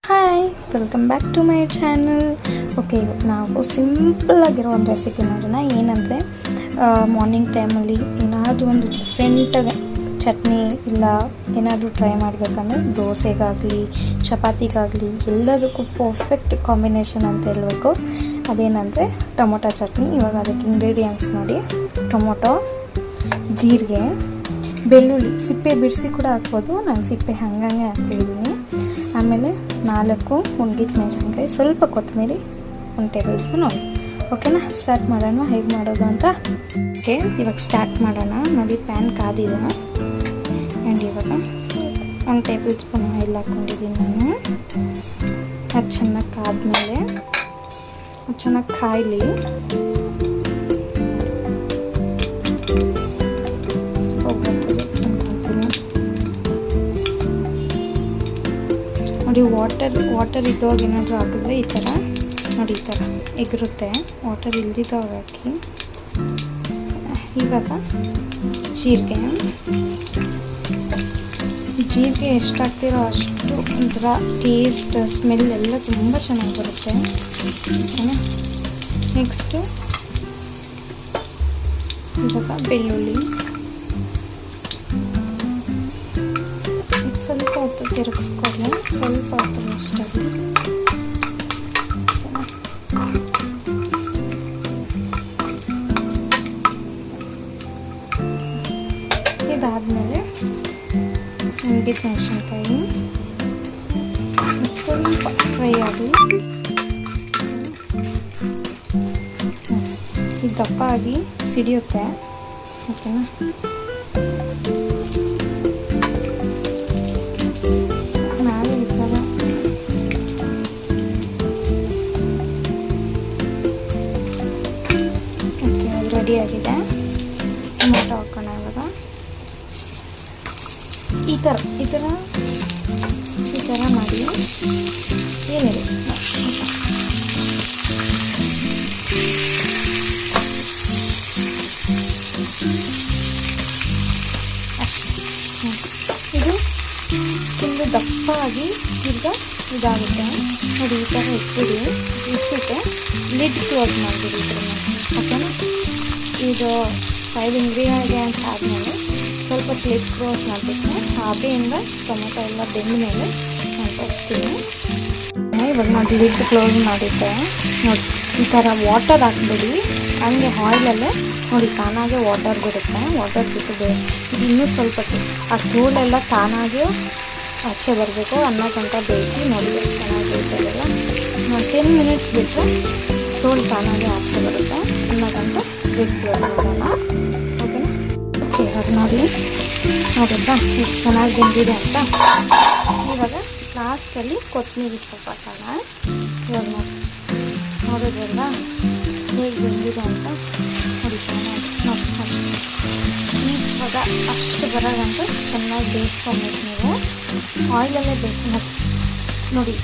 Hi, welcome back to my channel. Okay, ಇವತ್ತು ನಾವು ಸಿಂಪಲ್ಲಾಗಿರೋ ಒಂದು ರೆಸಿಪಿ ಮಾಡೋಣ. ಏನಂದರೆ ಮಾರ್ನಿಂಗ್ ಟೈಮಲ್ಲಿ ಏನಾದರೂ ಒಂದು ಡಿಫ್ರೆಂಟಾಗಿ ಚಟ್ನಿ ಇಲ್ಲ ಏನಾದರೂ ಟ್ರೈ ಮಾಡಬೇಕಂದ್ರೆ ದೋಸೆಗಾಗಲಿ ಚಪಾತಿಗಾಗಲಿ ಎಲ್ಲದಕ್ಕೂ ಪರ್ಫೆಕ್ಟ್ ಕಾಂಬಿನೇಷನ್ ಅಂತ ಹೇಳಬೇಕು. ಅದೇನಂದರೆ ಟೊಮೊಟೊ ಚಟ್ನಿ. ಇವಾಗ ಅದಕ್ಕೆ ಇಂಗ್ರೀಡಿಯೆಂಟ್ಸ್ ನೋಡಿ: ಟೊಮೊಟೊ, ಜೀರಿಗೆ, ಬೆಳ್ಳುಳ್ಳಿ ಸಿಪ್ಪೆ ಬಿಡಿಸಿ ಕೂಡ ಹಾಕ್ಬೋದು. ನಾನು ಸಿಪ್ಪೆ ಹಾಗಂಗೆ ಹಾಕ್ತಿದ್ದೀನಿ. ಆಮೇಲೆ 4 ಒಣಗಿದ ಮೆಣಸಿನ್ಕಾಯಿ, ಸ್ವಲ್ಪ ಕೊತ್ತಂಬರಿ, 1 ಟೇಬಲ್ ಸ್ಪೂನ್ ಆಯಿಲ್. ಓಕೆನಾ? ಸ್ಟಾರ್ಟ್ ಮಾಡೋಣ ಹೇಗೆ ಮಾಡೋದು ಅಂತ. ಓಕೆ, ಇವಾಗ ಸ್ಟಾರ್ಟ್ ಮಾಡೋಣ. ನೋಡಿ, ಪ್ಯಾನ್ ಕಾದಿದೆ ಆ್ಯಂಡ್ ಇವಾಗ 1 ಟೇಬಲ್ ಸ್ಪೂನ್ ಆಯಿಲ್ ಹಾಕ್ಕೊಂಡಿದ್ದೀನಿ ನಾನು. ಅದು ಚೆನ್ನಾಗಿ ಕಾದ್ಮೇಲೆ ಅದು ಚೆನ್ನಾಗಿ ಕಾಯಲಿ. ನೋಡಿ, ವಾಟರ್ ಇದ್ದಾಗ ಏನಾದರೂ ಹಾಕಿದ್ರೆ ಈ ಥರ ನೋಡಿ, ಈ ಥರ ಎಗರುತ್ತೆ. ವಾಟರ್ ಇಲ್ದಿದ್ದಾಗ ಹಾಕಿ. ಇವಾಗ ಜೀರಿಗೆ ಎಷ್ಟು ಹಾಕ್ತಿರೋ ಅಷ್ಟು ಒಂಥರ ಟೇಸ್ಟ್, ಸ್ಮೆಲ್ ಎಲ್ಲ ತುಂಬ ಚೆನ್ನಾಗಿ ಬರುತ್ತೆ. ಓಕೆನಾ? ನೆಕ್ಸ್ಟು ಇವಾಗ ಬೆಳ್ಳುಳ್ಳಿ ಸ್ವಲ್ಪ ಹೊತ್ತು ತಿರುಗಿಸ್ಕೊಳ್ಳಿ. ಸ್ವಲ್ಪ ಹೊತ್ತು ಅಷ್ಟಾಗಲಿ. ಇದಾದಮೇಲೆ ಒಣಗಿದ ಮೆಣಸಿನ್ಕಾಯಿ ಸ್ವಲ್ಪ ಫ್ರೈ ಆಗಲಿ. ಇದು ದಪ್ಪ ಆಗಿ ಸಿಡಿಯುತ್ತೆ. ಓಕೆನಾ? ರೆಡಿ ಆಗಿದೆ. ಟೊಮೊಟೊ ಹಾಕೋಣ ಇವಾಗ. ಈ ಥರ ಮಾಡಿ ಏನಿದೆ ಅಷ್ಟೇ. ಇದು ತುಂಬ ದಪ್ಪ ಆಗಿ ಈಗ ಇದಾಗುತ್ತೆ ನೋಡಿ. ಈ ಥರ ಇಟ್ಬಿಟ್ಟು ಲಿಡ್ ಕ್ಲೋಸ್ ಮಾಡಿಬಿಡಿ. ಓಕೆನಾ? ಇದು 5 ಇಂಗ್ರೀಡಿಯೆಂಟ್ಸ್ ಆದಮೇಲೆ ಸ್ವಲ್ಪ ಲಿಡ್ ಕ್ಲೋಸ್ ಮಾಡಿಬಿಟ್ಟು ಹಬೆಯಿಂದ ಟೊಮೊಟೊ ಎಲ್ಲ ಬೆಂದ ಮೇಲೆ ನಾನು ತೋರಿಸ್ತೀನಿ. ಇವಾಗ ನೋಡಿ, ಲಿಡ್ ಕ್ಲೋಸ್ ಮಾಡಿದ್ದೆ ನೋಡಿ. ಈ ಥರ ವಾಟರ್ ಹಾಕ್ಬಿಡಿ. ಹಂಗೆ ಆಯಿಲಲ್ಲೇ ನೋಡಿ ತಾನಾಗೆ ವಾಟರ್ ಬಿಡುತ್ತೆ. ವಾಟರ್ ಬಿಟ್ಟು ಇದು ಇನ್ನೂ ಸ್ವಲ್ಪ ಆ ತೋಳೆಲ್ಲ ತಾನಾಗೆ ಆಚೆ ಬರಬೇಕು ಅನ್ನೋ ತನಕ ಬೇಯಿಸಿ. ನೋಡಿ ಎಷ್ಟು ಚೆನ್ನಾಗಿ ಬೇಯ್ತದಲ್ಲ. 10 ಮಿನಿಟ್ಸ್ ಬಿಟ್ಟರೆ ತೋಳು ತಾನಾಗೆ ಆಚೆ ಬರುತ್ತೆ ಅನ್ನೋ ತನಕ ಲಿಡ್ ಕ್ಲೋಸ್ ಮಾಡೋಣ. ಓಕೆನಾ? ಓಕೆ, ಇವಾಗ ನೋಡಿದ್ರಾ ಎಷ್ಟು ಚೆನ್ನಾಗಿ ಬಂದಿದೆ ಅಂತ. ಇವಾಗ ಲಾಸ್ಟಲ್ಲಿ ಕೊತ್ತಂಬರಿ ಸೊಪ್ಪು ಹಾಕೋಣ. ಇವಾಗ ನೋಡಿದ್ರಲ್ಲ ಹೇಗೆ ಬಂದಿದೆ ಅಂತ. ನೋಡಿ ಚೆನ್ನಾಗಿ ನೋಡಿ ಅಷ್ಟು. ಇವಾಗ ಅಷ್ಟು ಬರೋದಂತ ಚೆನ್ನಾಗಿ ಬೇಯಿಸ್ಕೊಬೇಕು ನೀವು. ಆಯಿಲಲ್ಲೇ ಬೇಯಿಸ್ಬೇಕು ನೋಡಿ.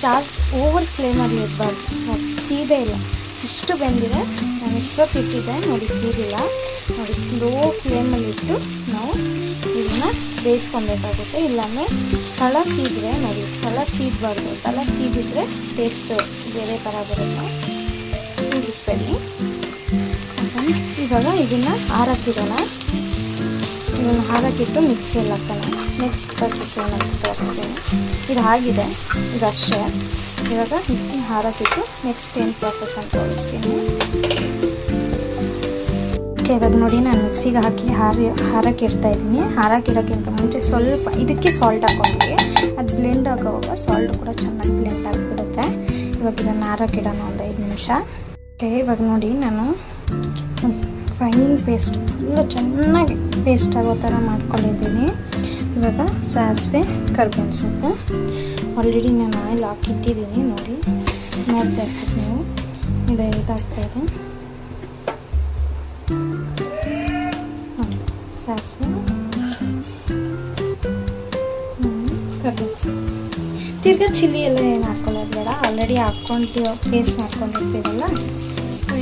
ಜಾಸ್ತಿ ಓವರ್ ಫ್ಲೇಮಲ್ಲಿ ಇರಬಾರ್ದು ನೋಡಿ. ಸೀದೆ ಇಲ್ಲ, ಇಷ್ಟು ಬೆಂದಿದೆ. ನಾನು ಇಷ್ಟೊತ್ತು ಇಟ್ಟಿದ್ದೆ ನೋಡಿ, ಸೀದಿಲ್ಲ ನೋಡಿ. ಸ್ಲೋ ಫ್ಲೇಮಲ್ಲಿ ಇಟ್ಟು ನಾವು ಇದನ್ನು ಬೇಯಿಸ್ಕೊಬೇಕಾಗುತ್ತೆ. ಇಲ್ಲಾಂದರೆ ತಳ ಸೀದ್ರೆ ನೋಡಿ, ತಳ ಸೀದಬಾರ್ದು. ತಳ ಸೀದಿದ್ರೆ ಟೇಸ್ಟ್ ಬೇರೆ ಥರ ಬರುತ್ತೆ. ಸೀದಿಸ್ಬೇಡಿ. ಇವಾಗ ಇದನ್ನು ಹಾರಕ್ಕಿಡೋಣ. ಇದನ್ನು ಹಾರಕ್ಕಿಟ್ಟು ಮಿಕ್ಸಿಯಲ್ಲಿ ಹಾಕೋಣ. ನೆಕ್ಸ್ಟ್ ಪ್ರೊಸೆಸ್ ಏನಂತ ತೋರಿಸ್ತೀನಿ. ಇದು ಆಗಿದೆ, ಇದಷ್ಟೇ. ಇವಾಗ ಹಾರಕ್ಕಿಟ್ಟು ನೆಕ್ಸ್ಟ್ ಏನು ಪ್ರೊಸೆಸ್ ಅಂತ ತೋರಿಸ್ತೀನಿ. ಓಕೆ, ಇವಾಗ ನೋಡಿ ನಾನು ಮಿಕ್ಸಿಗೆ ಹಾಕಿ ಹಾರಕ್ಕೆ ಇಡ್ತಾಯಿದ್ದೀನಿ. ಹಾರಕ್ಕೆ ಇಡೋಕ್ಕಿಂತ ಮುಂಚೆ ಸ್ವಲ್ಪ ಇದಕ್ಕೆ ಸಾಲ್ಟ್ ಹಾಕ್ಕೊಂಡ್ವಿ. ಅದು ಬ್ಲೆಂಡ್ ಆಗೋವಾಗ ಸಾಲ್ಟ್ ಕೂಡ ಚೆನ್ನಾಗಿ ಬ್ಲೆಂಡ್ ಆಗಿಬಿಡುತ್ತೆ. ಇವಾಗ ಇದನ್ನು ಹಾರಕ್ಕೆ ಇಡೋಣ ಒಂದು 5 ನಿಮಿಷ. ಓಕೆ, ಇವಾಗ ನೋಡಿ ನಾನು ಫೈನ್ ಪೇಸ್ಟ್ ಫುಲ್ಲು ಚೆನ್ನಾಗಿ ಪೇಸ್ಟ್ ಆಗೋ ಥರ ಮಾಡ್ಕೊಂಡಿದ್ದೀನಿ. ಇವಾಗ ಸಾಸಿವೆ, ಕರ್ಬೇವಿನ ಸೊಪ್ಪು ಆಲ್ರೆಡಿ ನಾನು ಆಯಿಲ್ ಹಾಕಿಟ್ಟಿದ್ದೀನಿ ನೋಡಿ. ನೋಡ್ತಾ ಇರ್ತೀವಿ ನೀವು. ಇದಾಗ್ತಾಯಿದೆ ನೋಡಿ. ಸಾಸಿವೆ, ಕರ್ಬೇವಿನ ಸೊಪ್ಪು, ತಿರ್ಗಾ ಚಿಲ್ಲಿ ಎಲ್ಲ ಏನು ಹಾಕ್ಕೊಳ್ಳೋದು ಬೇಡ. ಆಲ್ರೆಡಿ ಹಾಕ್ಕೊಂಡು ಪೇಸ್ಟ್ ಮಾಡ್ಕೊಂಡಿರ್ತೀವಲ್ಲ,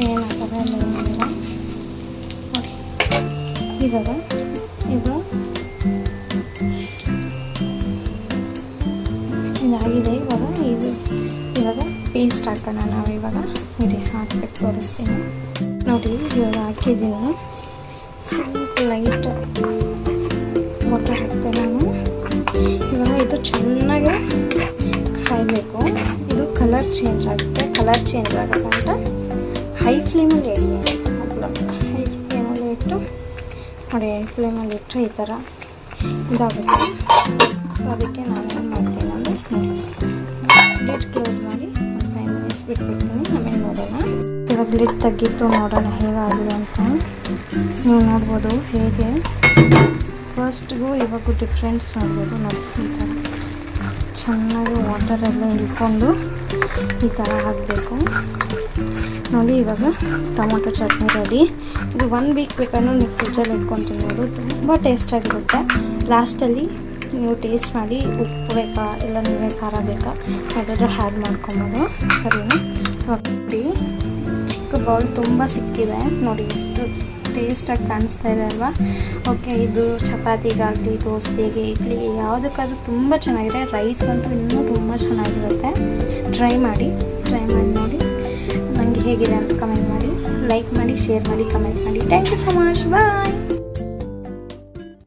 ಏನು ಹಾಕೋದು ಏನಿಲ್ಲ ನೋಡಿ. ಇವಾಗ ಇದಾಗಿದೆ. ಇವಾಗ ಪೇಸ್ಟ್ ಹಾಕೋಣ ನಾವು. ಇವಾಗ ಇರಿ ಹಾಕ್ಬಿಟ್ಟು ತೋರಿಸ್ತೀನಿ ನೋಡಿ. ಇವಾಗ ಹಾಕಿದ್ದೀನಿ, ಸ್ವಲ್ಪ ಲೈಟ್ ವಾಟರ್ ಹಾಕ್ತೇನೆ ನಾನು. ಇವಾಗ ಇದು ಚೆನ್ನಾಗಿ ಕಾಯಬೇಕು. ಇದು ಕಲರ್ ಚೇಂಜ್ ಆಗುತ್ತೆ. ಕಲರ್ ಚೇಂಜ್ ಆಗೋಕ್ಕಂತ ಹೈ ಫ್ಲೇಮಲ್ಲಿ ಇಡಿ. ಹೈ ಫ್ಲೇಮಲ್ಲಿ ಇಟ್ಟು ನೋಡಿ, ಹೈ ಫ್ಲೇಮಲ್ಲಿ ಇಟ್ಟರೆ ಈ ಥರ ಇದಾಗುತ್ತೆ. ಸೊ ಅದಕ್ಕೆ ನಾನು ಏನು ಮಾಡ್ತೀನಿ ಅಂದರೆ ಲಿಡ್ ಕ್ಲೋಸ್ ಮಾಡಿ ಒಂದು 5 ಮಿನಿಟ್ಸ್ ಬಿಟ್ಬಿಡ್ತೀನಿ. ಆಮೇಲೆ ನೋಡೋಣ. ಇವಾಗ ಲಿಡ್ ತೆಗಿತು, ನೋಡೋಣ ಹೇಗಾಗಿದೆ ಅಂತ. ನೀವು ನೋಡ್ಬೋದು ಹೇಗೆ ಫಸ್ಟ್ಗೂ ಇವಾಗೂ ಡಿಫ್ರೆನ್ಸ್ ನೋಡ್ಬೋದು ನೋಡಿ. ಈ ಥರ ಚೆನ್ನಾಗಿ ವಾಟರೆಲ್ಲ ಇಳ್ಕೊಂಡು ಈ ಥರ ಹಾಕಬೇಕು ನೋಡಿ. ಇವಾಗ ಟೊಮೊಟೊ ಚಟ್ನಿ ರೆಡಿ. ಇದು 1 ವೀಕ್ ಬೇಕಾದ್ರೂ ನೀವು ಫ್ರಿಜ್ಜಲ್ಲಿ ಇಟ್ಕೊಂಡು ತಿನ್ನೋದು, ತುಂಬ ಟೇಸ್ಟಾಗಿರುತ್ತೆ. ಲಾಸ್ಟಲ್ಲಿ ನೀವು ಟೇಸ್ಟ್ ಮಾಡಿ ಉಪ್ಪು ಬೇಕಾ ಇಲ್ಲ ನೀವೇ ಖಾರ ಬೇಕಾ ಹಾಗಾದರೆ ಆ್ಯಡ್ ಮಾಡ್ಕೊಬೋದು. ಸರಿನಾ? ನೋಡಿ, ಚಿಕ್ಕ ಬೌಲ್ ತುಂಬ ಸಿಕ್ಕಿದೆ ನೋಡಿ, ಎಷ್ಟು ಟೇಸ್ಟಾಗಿ ಕಾಣಿಸ್ತಾ ಇದೆ ಅಲ್ವಾ? ಓಕೆ, ಇದು ಚಪಾತಿಗಾಗಲಿ, ದೋಸೆಗೆ, ಇಡ್ಲಿಗೆ ಯಾವುದಕ್ಕಾದ್ರೂ ತುಂಬ ಚೆನ್ನಾಗಿದೆ. ರೈಸ್ಗಂತೂ ಇನ್ನೂ ತುಂಬ ಚೆನ್ನಾಗಿರುತ್ತೆ. ಟ್ರೈ ಮಾಡಿ ನೋಡಿ. ನನಗೆ ಹೇಗಿದೆ ಅಂತ ಕಮೆಂಟ್ ಮಾಡಿ, ಲೈಕ್ ಮಾಡಿ, ಶೇರ್ ಮಾಡಿ, ಕಮೆಂಟ್ ಮಾಡಿ. Thank you so much. Bye.